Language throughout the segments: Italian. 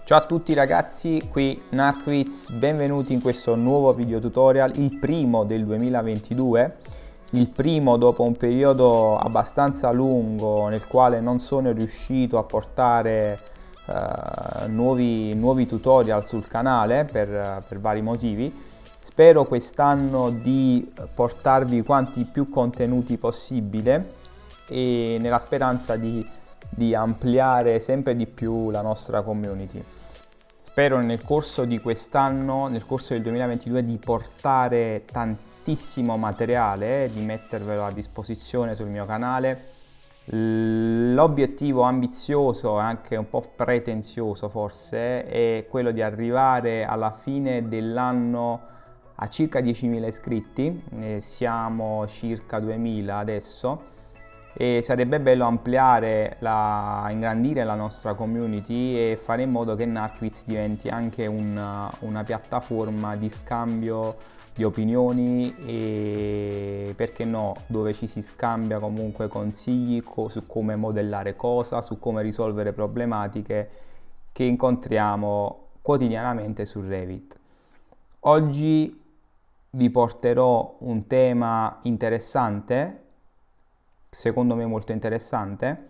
Ciao a tutti ragazzi, qui Narkwitz, benvenuti in questo nuovo video tutorial, il primo del 2022, il primo dopo un periodo abbastanza lungo nel quale non sono riuscito a portare nuovi tutorial sul canale per vari motivi. Spero quest'anno di portarvi quanti più contenuti possibile e nella speranza di ampliare sempre di più la nostra community. Spero nel corso di quest'anno, nel corso del 2022, di portare tantissimo materiale, di mettervelo a disposizione sul mio canale. L'obiettivo ambizioso e anche un po' pretenzioso forse è quello di arrivare alla fine dell'anno a circa 10.000 iscritti, siamo circa 2.000 adesso e sarebbe bello ampliare, ingrandire la nostra community e fare in modo che Narkwitz diventi anche una piattaforma di scambio di opinioni e perché no, dove ci si scambia comunque consigli su come modellare cosa, su come risolvere problematiche che incontriamo quotidianamente su Revit. Oggi vi porterò un tema interessante, secondo me molto interessante,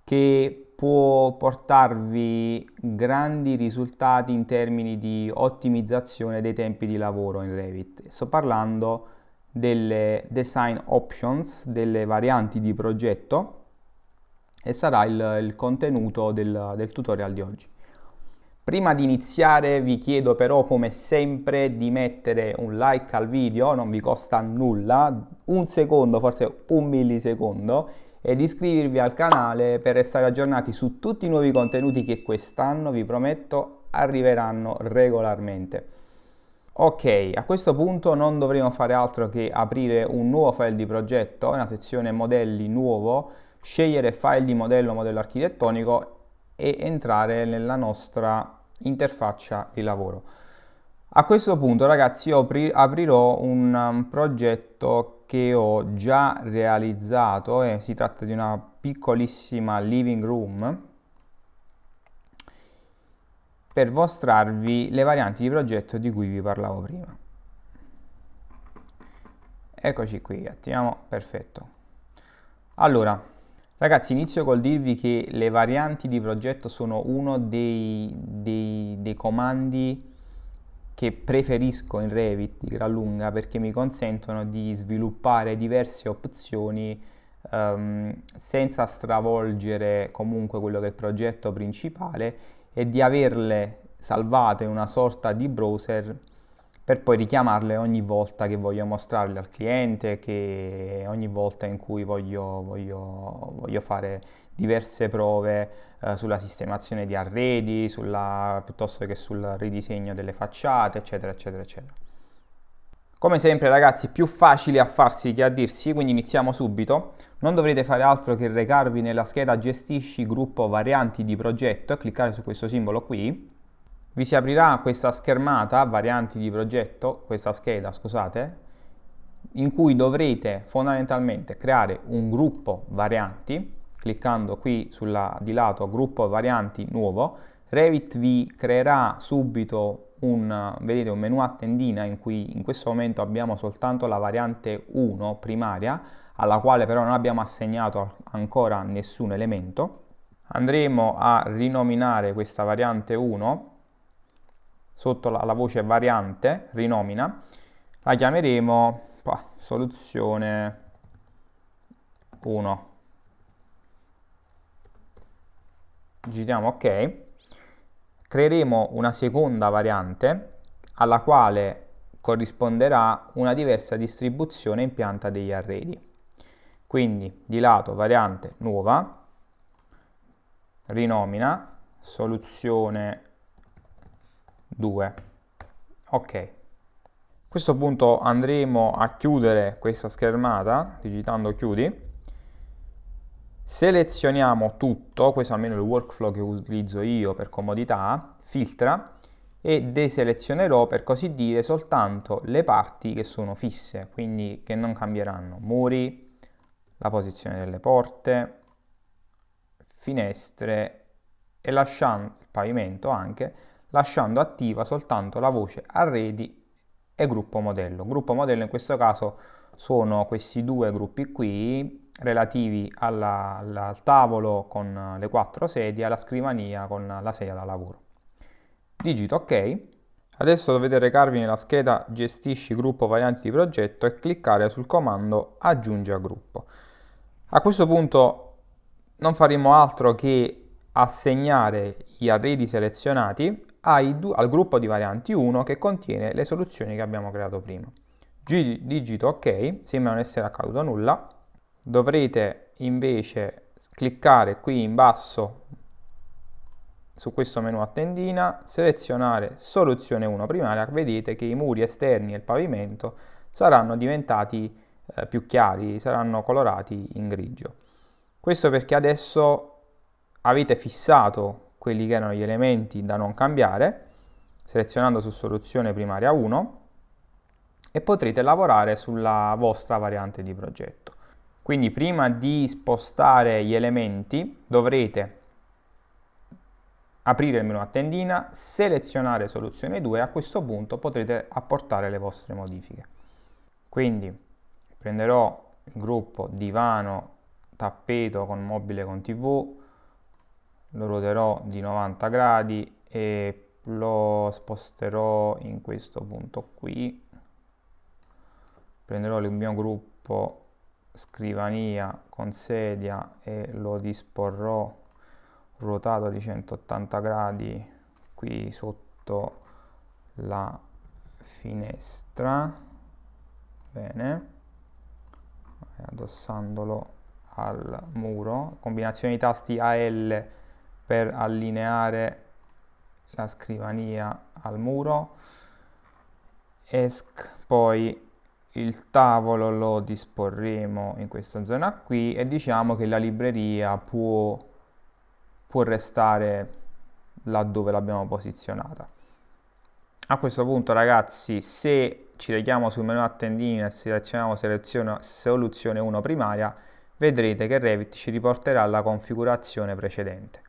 che può portarvi grandi risultati in termini di ottimizzazione dei tempi di lavoro in Revit. Sto parlando delle design options, delle varianti di progetto e sarà il contenuto del tutorial di oggi. Prima di iniziare vi chiedo però come sempre di mettere un like al video, non vi costa nulla, un secondo, forse un millisecondo, e di iscrivervi al canale per restare aggiornati su tutti i nuovi contenuti che quest'anno, vi prometto, arriveranno regolarmente. Ok, a questo punto non dovremo fare altro che aprire un nuovo file di progetto, una sezione modelli nuovo, scegliere file di modello architettonico e entrare nella nostra interfaccia di lavoro. A questo punto ragazzi io aprirò un progetto che ho già realizzato e si tratta di una piccolissima living room per mostrarvi le varianti di progetto di cui vi parlavo prima. Eccoci qui, attiviamo, perfetto. Allora, ragazzi, inizio col dirvi che le varianti di progetto sono uno dei comandi che preferisco in Revit di gran lunga perché mi consentono di sviluppare diverse opzioni senza stravolgere comunque quello che è il progetto principale e di averle salvate in una sorta di browser per poi richiamarle ogni volta che voglio mostrarle al cliente, che ogni volta in cui voglio fare diverse prove sulla sistemazione di arredi, piuttosto che sul ridisegno delle facciate, eccetera, eccetera, eccetera. Come sempre ragazzi, più facile a farsi che a dirsi, quindi iniziamo subito. Non dovrete fare altro che recarvi nella scheda Gestisci gruppo varianti di progetto e cliccare su questo simbolo qui. Vi si aprirà questa schermata, varianti di progetto, questa scheda, scusate, in cui dovrete fondamentalmente creare un gruppo varianti, cliccando qui di lato gruppo varianti nuovo. Revit vi creerà subito vedete, un menu a tendina in cui in questo momento abbiamo soltanto la variante 1 primaria, alla quale però non abbiamo assegnato ancora nessun elemento. Andremo a rinominare questa variante 1 sotto la voce variante, rinomina, la chiameremo soluzione 1. Digitiamo ok. Creeremo una seconda variante alla quale corrisponderà una diversa distribuzione in pianta degli arredi. Quindi di lato variante nuova, rinomina, soluzione 2. Ok. A questo punto andremo a chiudere questa schermata digitando chiudi. Selezioniamo tutto, questo almeno è il workflow che utilizzo io per comodità, filtra e deselezionerò per così dire soltanto le parti che sono fisse, quindi che non cambieranno. Muri, la posizione delle porte, finestre e lasciando il pavimento anche, lasciando attiva soltanto la voce arredi e gruppo modello. Gruppo modello in questo caso sono questi due gruppi qui relativi al tavolo con le 4 sedie, alla scrivania con la sedia da lavoro. Digito ok. Adesso dovete recarvi nella scheda gestisci gruppo varianti di progetto e cliccare sul comando aggiungi a gruppo. A questo punto non faremo altro che assegnare gli arredi selezionati al gruppo di varianti 1 che contiene le soluzioni che abbiamo creato prima. Digito ok, sembra non essere accaduto nulla. Dovrete invece cliccare qui in basso su questo menu a tendina, selezionare soluzione 1 primaria, vedete che i muri esterni e il pavimento saranno diventati più chiari, saranno colorati in grigio. Questo perché adesso avete fissato quelli che erano gli elementi da non cambiare, selezionando su soluzione primaria 1, e potrete lavorare sulla vostra variante di progetto. Quindi prima di spostare gli elementi dovrete aprire il menu a tendina, selezionare soluzione 2 e a questo punto potrete apportare le vostre modifiche. Quindi prenderò il gruppo divano tappeto con mobile con TV, lo ruoterò di 90 gradi e lo sposterò in questo punto qui. Prenderò il mio gruppo scrivania con sedia e lo disporrò ruotato di 180 gradi qui sotto la finestra, bene, addossandolo al muro, combinazione di tasti AL per allineare la scrivania al muro, poi il tavolo lo disporremo in questa zona qui e diciamo che la libreria può restare laddove l'abbiamo posizionata. A questo punto ragazzi, se ci rechiamo sul menu a tendina e selezioniamo soluzione 1 primaria, vedrete che Revit ci riporterà alla configurazione precedente.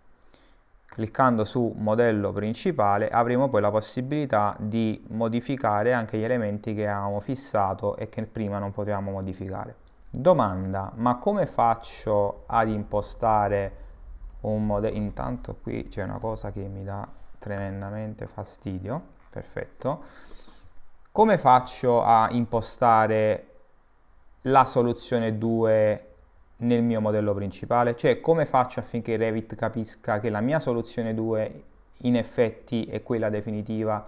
Cliccando su modello principale avremo poi la possibilità di modificare anche gli elementi che avevamo fissato e che prima non potevamo modificare. Domanda, ma come faccio ad impostare un modello? Intanto qui c'è una cosa che mi dà tremendamente fastidio. Perfetto. Come faccio a impostare la soluzione 2 nel mio modello principale? Cioè, come faccio affinché Revit capisca che la mia soluzione 2 in effetti è quella definitiva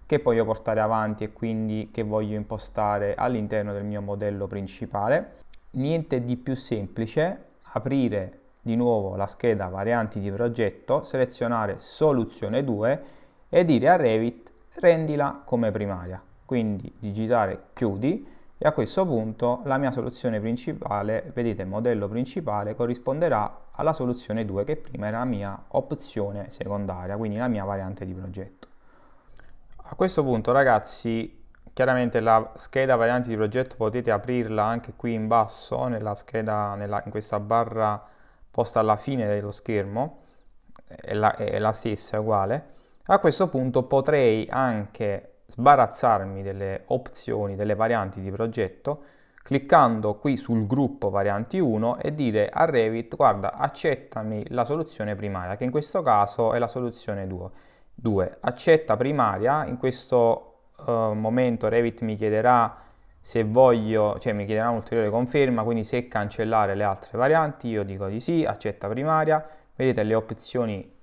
che voglio portare avanti e quindi che voglio impostare all'interno del mio modello principale? Niente di più semplice, aprire di nuovo la scheda varianti di progetto, selezionare soluzione 2 e dire a Revit rendila come primaria. Quindi digitare chiudi e a questo punto la mia soluzione principale, vedete modello principale, corrisponderà alla soluzione 2 che prima era la mia opzione secondaria, quindi la mia variante di progetto. A questo punto ragazzi, chiaramente la scheda varianti di progetto potete aprirla anche qui in basso, nella scheda, in questa barra posta alla fine dello schermo, è la stessa, è uguale. A questo punto potrei anche sbarazzarmi delle opzioni, delle varianti di progetto, cliccando qui sul gruppo varianti 1 e dire a Revit, guarda, accettami la soluzione primaria, che in questo caso è la soluzione 2. Accetta primaria, in questo momento Revit mi chiederà se voglio, cioè mi chiederà un'ulteriore conferma, quindi se cancellare le altre varianti, io dico di sì, accetta primaria, vedete le opzioni,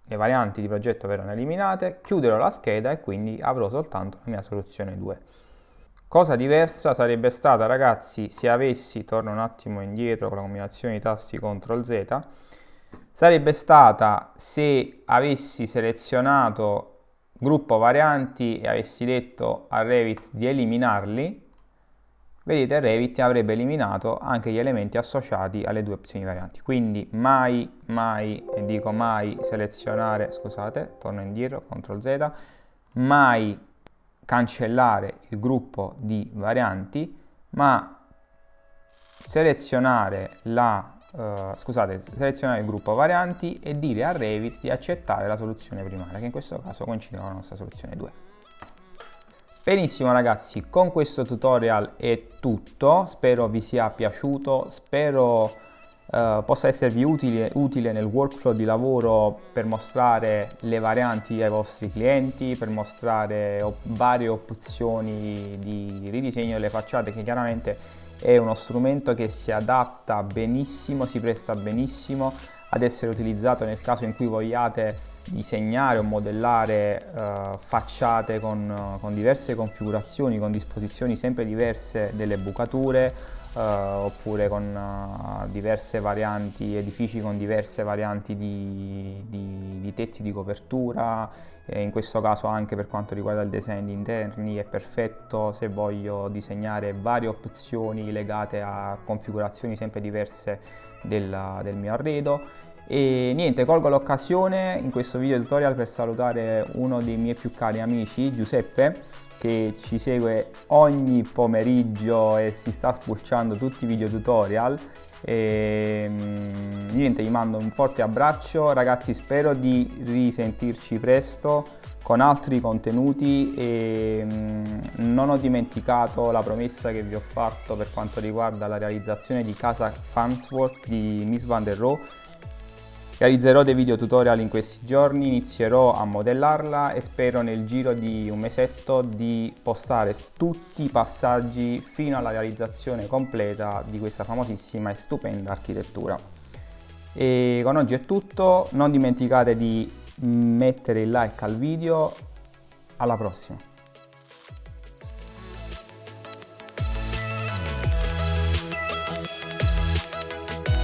le varianti di progetto verranno eliminate, chiuderò la scheda e quindi avrò soltanto la mia soluzione 2. Cosa diversa sarebbe stata ragazzi se avessi, torno un attimo indietro con la combinazione di tasti CTRL Z, sarebbe stata se avessi selezionato gruppo varianti e avessi detto a Revit di eliminarli, vedete Revit avrebbe eliminato anche gli elementi associati alle due opzioni varianti. Quindi mai selezionare, scusate, torno indietro, CTRL Z, mai cancellare il gruppo di varianti, ma selezionare la selezionare il gruppo varianti e dire a Revit di accettare la soluzione primaria, che in questo caso coincide con la nostra soluzione 2. Benissimo ragazzi, con questo tutorial è tutto, spero vi sia piaciuto, spero possa esservi utile nel workflow di lavoro per mostrare le varianti ai vostri clienti, per mostrare varie opzioni di ridisegno delle facciate, che chiaramente è uno strumento che si adatta benissimo, si presta benissimo ad essere utilizzato nel caso in cui vogliate disegnare o modellare facciate con diverse configurazioni, con disposizioni sempre diverse delle bucature, oppure con diverse varianti, edifici con diverse varianti di tetti di copertura. In questo caso anche per quanto riguarda il design di interni è perfetto se voglio disegnare varie opzioni legate a configurazioni sempre diverse del mio arredo. E niente, colgo l'occasione in questo video tutorial per salutare uno dei miei più cari amici, Giuseppe, che ci segue ogni pomeriggio e si sta spulciando tutti i video tutorial. E niente, gli mando un forte abbraccio ragazzi, spero di risentirci presto con altri contenuti e non ho dimenticato la promessa che vi ho fatto per quanto riguarda la realizzazione di casa Farnsworth di Mies van der Rohe. Realizzerò dei video tutorial in questi giorni, inizierò a modellarla e spero nel giro di un mesetto di postare tutti i passaggi fino alla realizzazione completa di questa famosissima e stupenda architettura. E con oggi è tutto, non dimenticate di mettere il like al video, alla prossima!